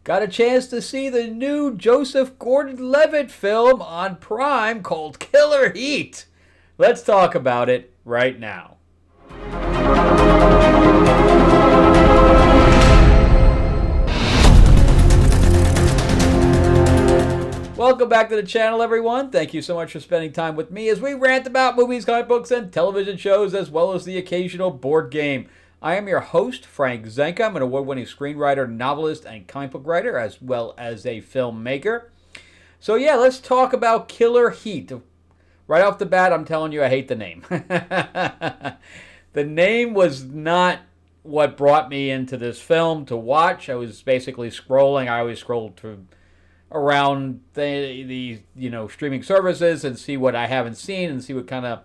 got a chance to see the new Joseph Gordon-Levitt film on Prime called Killer Heat. Let's talk about it right now. Welcome back to the channel, everyone. Thank you so much for spending time with me as we rant about movies, comic books, and television shows, as well as the occasional board game. I am your host, Frank Zenka. I'm an award-winning screenwriter, novelist, and comic book writer, as well as a filmmaker. So yeah, let's talk about Killer Heat. Right off the bat, I'm telling you, I hate the name. The name was not what brought me into this film to watch. I was basically scrolling. I always scroll through around the streaming services and see what I haven't seen and see what kind of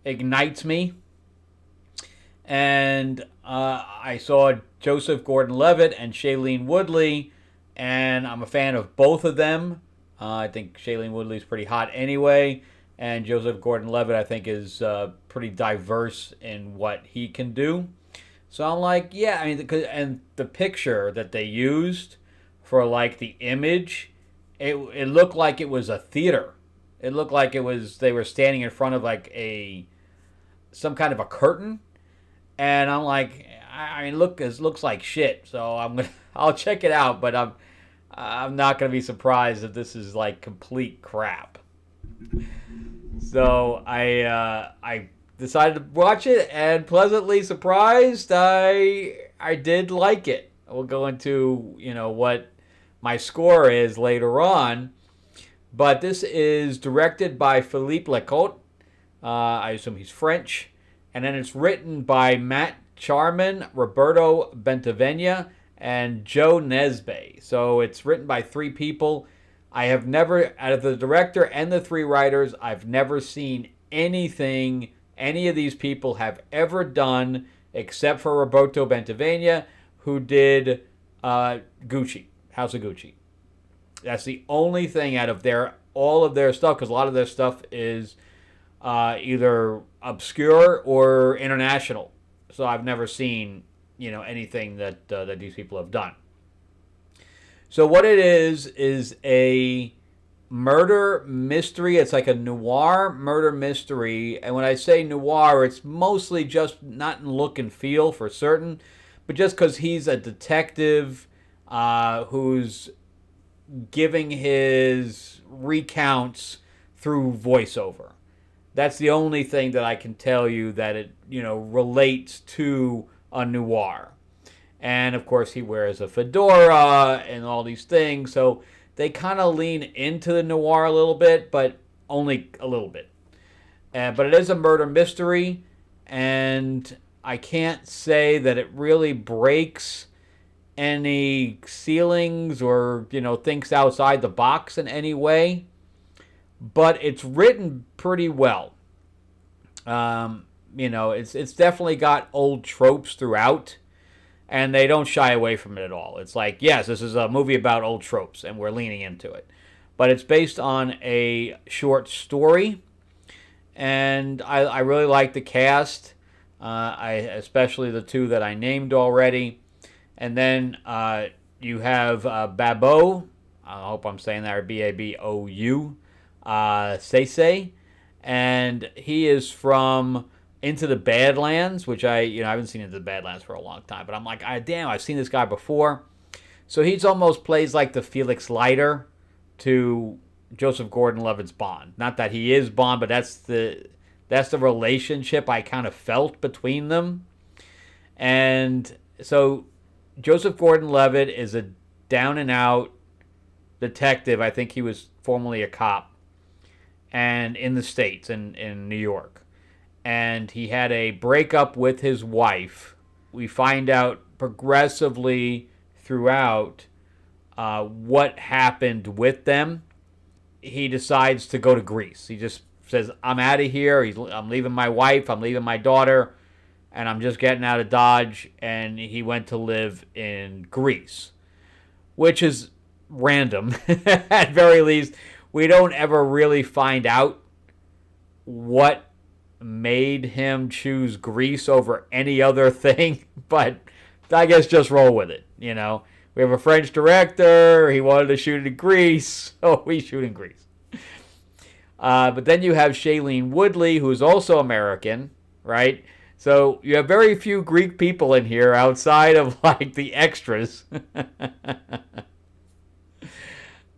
ignites me. And I saw Joseph Gordon-Levitt and Shailene Woodley, and I'm a fan of both of them. I think Shailene Woodley's pretty hot anyway, and Joseph Gordon-Levitt I think is pretty diverse in what he can do. So I'm like, yeah, I mean, and the picture that they used for like the image, it looked like it was a theater. It looked like they were standing in front of like some kind of a curtain. And I'm like, I mean, it looks like shit. So I'll check it out, but I'm not gonna be surprised if this is like complete crap. So I decided to watch it, and pleasantly surprised, I did like it. We'll go into what my score is later on, but this is directed by Philippe Lecourt. I assume he's French. And then it's written by Matt Charman, Roberto Bentavenia, and Joe Nesbe. So it's written by three people. I have never, out of the director and the three writers, I've never seen anything any of these people have ever done except for Roberto Bentavenia, who did Gucci, House of Gucci. That's the only thing out of all of their stuff, because a lot of their stuff is either obscure or international. So I've never seen, anything that these people have done. So what it is a murder mystery. It's like a noir murder mystery. And when I say noir, it's mostly just not in look and feel for certain, but just because he's a detective who's giving his recounts through voiceover. That's the only thing that I can tell you that it, relates to a noir. And of course, he wears a fedora and all these things. So they kind of lean into the noir a little bit, but only a little bit. But it is a murder mystery. And I can't say that it really breaks any ceilings or, thinks outside the box in any way. But it's written pretty well. It's definitely got old tropes throughout, and they don't shy away from it at all. It's like, yes, this is a movie about old tropes, and we're leaning into it. But it's based on a short story, and I really like the cast, especially the two that I named already. And then you have Babou, I hope I'm saying that, or Babou, Sese, and he is from Into the Badlands, which I haven't seen Into the Badlands for a long time, but I'm like, damn, I've seen this guy before. So he's almost plays like the Felix Leiter to Joseph Gordon-Levitt's Bond. Not that he is Bond, but that's the relationship I kind of felt between them. And so Joseph Gordon-Levitt is a down and out detective. I think he was formerly a cop, and in the States, in New York. And he had a breakup with his wife. We find out progressively throughout what happened with them. He decides to go to Greece. He just says, I'm out of here. I'm leaving my wife. I'm leaving my daughter. And I'm just getting out of Dodge. And he went to live in Greece, which is random at very least. We don't ever really find out what made him choose Greece over any other thing, but I guess just roll with it, We have a French director. He wanted to shoot in Greece, so we shoot in Greece. But then you have Shailene Woodley, who's also American, right? So you have very few Greek people in here outside of like the extras.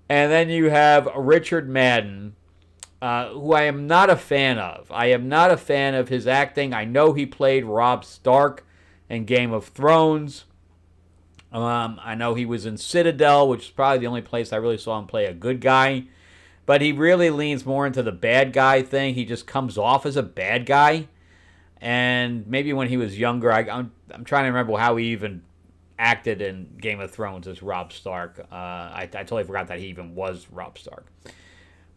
And then you have Richard Madden, who I am not a fan of. I am not a fan of his acting. I know he played Robb Stark in Game of Thrones. I know he was in Citadel, which is probably the only place I really saw him play a good guy. But he really leans more into the bad guy thing. He just comes off as a bad guy. And maybe when he was younger, I'm trying to remember how he even acted in Game of Thrones as Robb Stark. I totally forgot that he even was Robb Stark.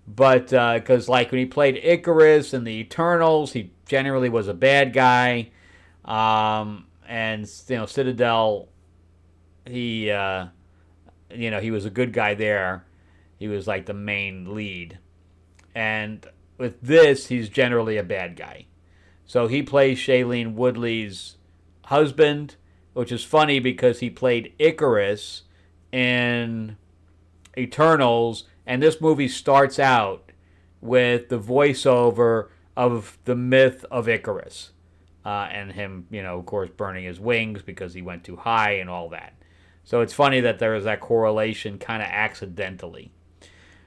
But because like when he played Icarus in the Eternals, he generally was a bad guy. And Citadel, he he was a good guy there. He was like the main lead. And with this, he's generally a bad guy. So he plays Shailene Woodley's husband, which is funny because he played Icarus in Eternals, and this movie starts out with the voiceover of the myth of Icarus, and him, of course, burning his wings because he went too high and all that. So it's funny that there is that correlation kind of accidentally.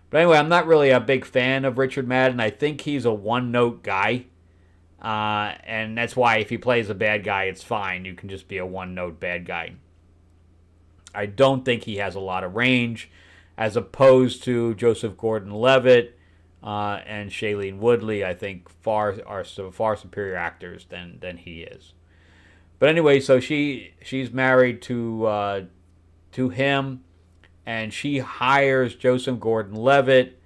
But anyway, I'm not really a big fan of Richard Madden. I think he's a one-note guy. And that's why if he plays a bad guy, it's fine. You can just be a one-note bad guy. I don't think he has a lot of range, as opposed to Joseph Gordon-Levitt and Shailene Woodley. I think far superior actors than he is. But anyway, so she's married to him, and she hires Joseph Gordon-Levitt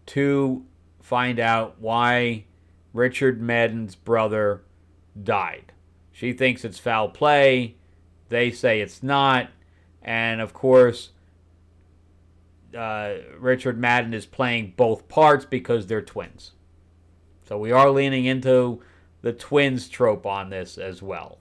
to find out why Richard Madden's brother died. She thinks it's foul play. They say it's not. And of course, Richard Madden is playing both parts because they're twins. So we are leaning into the twins trope on this as well.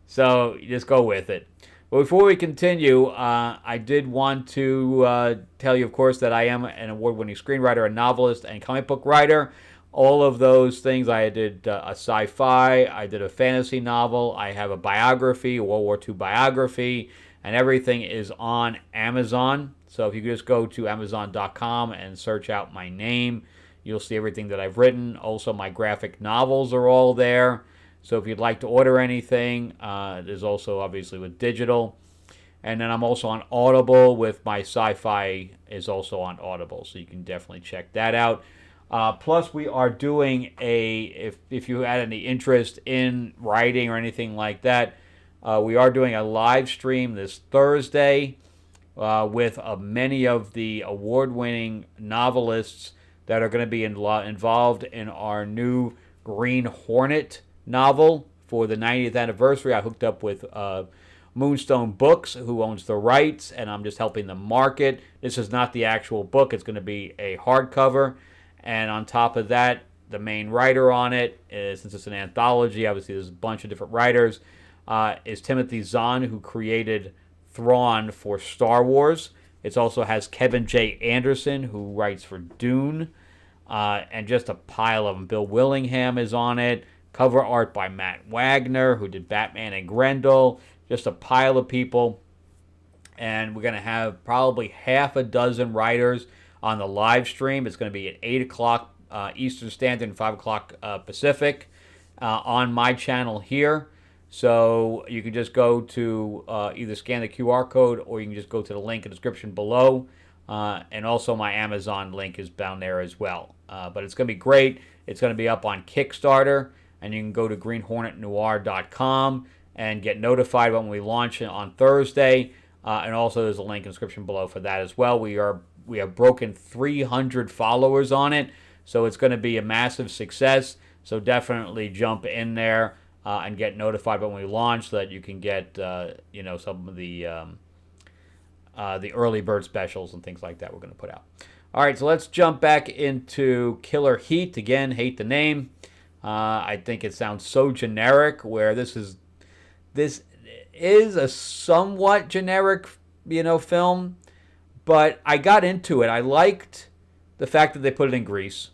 So you just go with it. But before we continue, I did want to tell you, of course, that I am an award-winning screenwriter, a novelist, and comic book writer. All of those things. I did a sci-fi, I did a fantasy novel, I have a biography, a World War II biography, and everything is on Amazon. So if you just go to Amazon.com and search out my name, you'll see everything that I've written. Also, my graphic novels are all there. So if you'd like to order anything, there's also obviously with digital. And then I'm also on Audible with my sci-fi is also on Audible. So you can definitely check that out. Plus, we are doing if you had any interest in writing or anything like that, we are doing a live stream this Thursday with many of the award-winning novelists that are going to be involved in our new Green Hornet novel for the 90th anniversary. I hooked up with Moonstone Books, who owns the rights, and I'm just helping them market. This is not the actual book. It's going to be a hardcover. And on top of that, the main writer on it, since it's an anthology, obviously there's a bunch of different writers, is Timothy Zahn, who created Thrawn for Star Wars. It also has Kevin J. Anderson, who writes for Dune, and just a pile of them. Bill Willingham is on it. Cover art by Matt Wagner, who did Batman and Grendel. Just a pile of people. And we're going to have probably half a dozen writers on the live stream. It's going to be at 8 o'clock Eastern Standard and 5 o'clock Pacific on my channel here. So you can just go to either scan the QR code or you can just go to the link in the description below. And also my Amazon link is down there as well. But it's going to be great. It's going to be up on Kickstarter. And you can go to greenhornetnoir.com and get notified when we launch it on Thursday. And also there's a link in the description below for that as well. We have broken 300 followers on it. So it's going to be a massive success. So definitely jump in there and get notified when we launch so that you can get some of the early bird specials and things like that we're going to put out. All right, so let's jump back into Killer Heat. Again, hate the name. I think it sounds so generic, where this is a somewhat generic film, but I got into it. I liked the fact that they put it in Greece.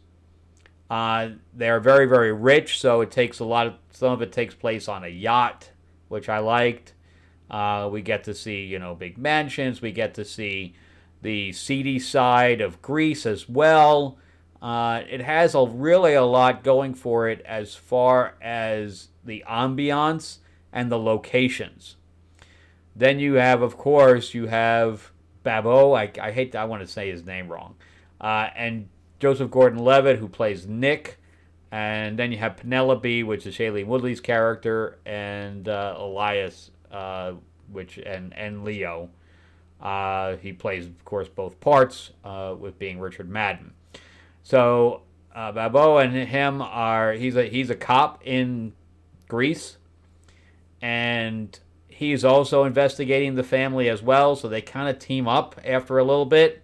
They are very, very rich, so it takes some of it takes place on a yacht, which I liked. We get to see, big mansions. We get to see the seedy side of Greece as well. It has really a lot going for it as far as the ambiance and the locations. Then you have, of course, Babbo. I want to say his name wrong. And Joseph Gordon-Levitt, who plays Nick. And then you have Penelope, which is Shailene Woodley's character, and Elias, and Leo. He plays, of course, both parts, with being Richard Madden. So Babbo and him he's a cop in Greece, and he's also investigating the family as well. So they kind of team up after a little bit.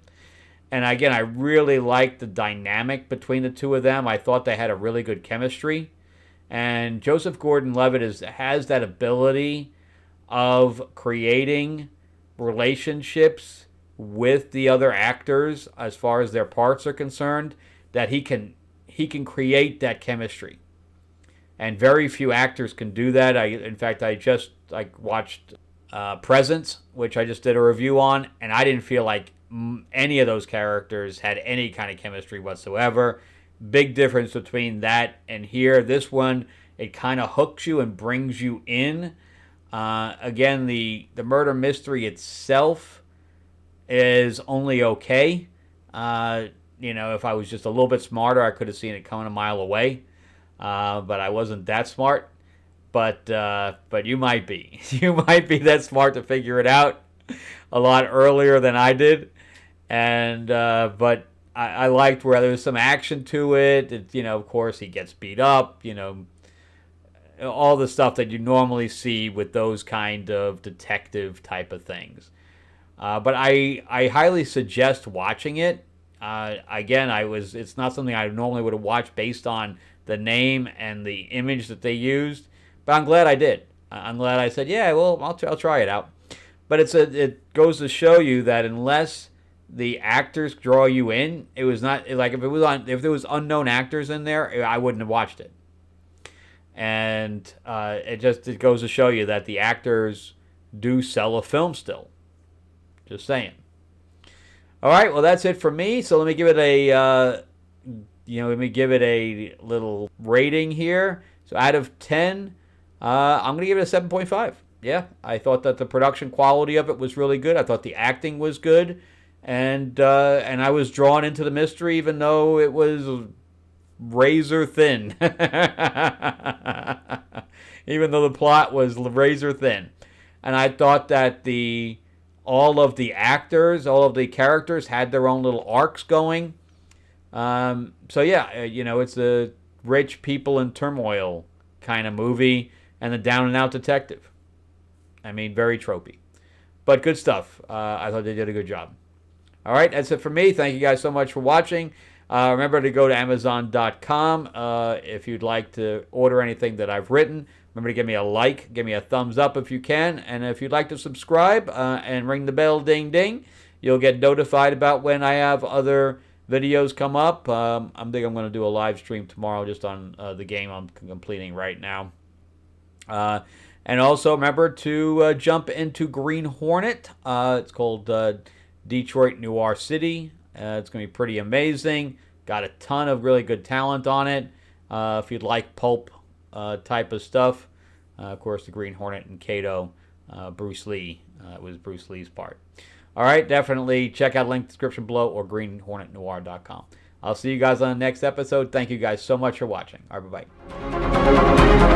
And again, I really liked the dynamic between the two of them. I thought they had a really good chemistry. And Joseph Gordon-Levitt has that ability of creating relationships with the other actors as far as their parts are concerned, that he can create that chemistry. And very few actors can do that. In fact, I watched Presence, which I just did a review on, and I didn't feel like any of those characters had any kind of chemistry whatsoever. Big difference between that and here. This one, it kind of hooks you and brings you in. Again, the murder mystery itself is only okay. If I was just a little bit smarter, I could have seen it coming a mile away. But I wasn't that smart. But you might be. You might be that smart to figure it out a lot earlier than I did. And but I liked where there was some action to it. Of course, he gets beat up. All the stuff that you normally see with those kind of detective type of things. But I highly suggest watching it. Again, it's not something I normally would have watched based on the name and the image that they used. But I'm glad I did. I'm glad I said, yeah, well, I'll try it out. But it goes to show you that unless the actors draw you in, it was not like if there was unknown actors in there, I wouldn't have watched it. And it goes to show you that the actors do sell a film still. Just saying. All right, well that's it for me. So let me give it a little rating here. So out of 10, I'm going to give it a 7.5. Yeah, I thought that the production quality of it was really good. I thought the acting was good, and I was drawn into the mystery, even though it was razor thin. Even though the plot was razor thin, and I thought that all of the characters had their own little arcs going. So yeah, it's a rich people in turmoil kind of movie, and a down and out detective. I mean, very tropey. But good stuff. I thought they did a good job. All right, that's it for me. Thank you guys so much for watching. Remember to go to Amazon.com if you'd like to order anything that I've written. Remember to give me a like, give me a thumbs up if you can. And if you'd like to subscribe and ring the bell, ding, ding, you'll get notified about when I have other videos come up. I think I'm going to do a live stream tomorrow just on the game I'm completing right now. And also remember to jump into Green Hornet. It's called Detroit Noir City. It's going to be pretty amazing. Got a ton of really good talent on it. If you'd like pulp type of stuff. Of course, the Green Hornet and Kato, Bruce Lee. Was Bruce Lee's part. All right, definitely check out the link in the description below or greenhornetnoir.com. I'll see you guys on the next episode. Thank you guys so much for watching. All right, bye-bye.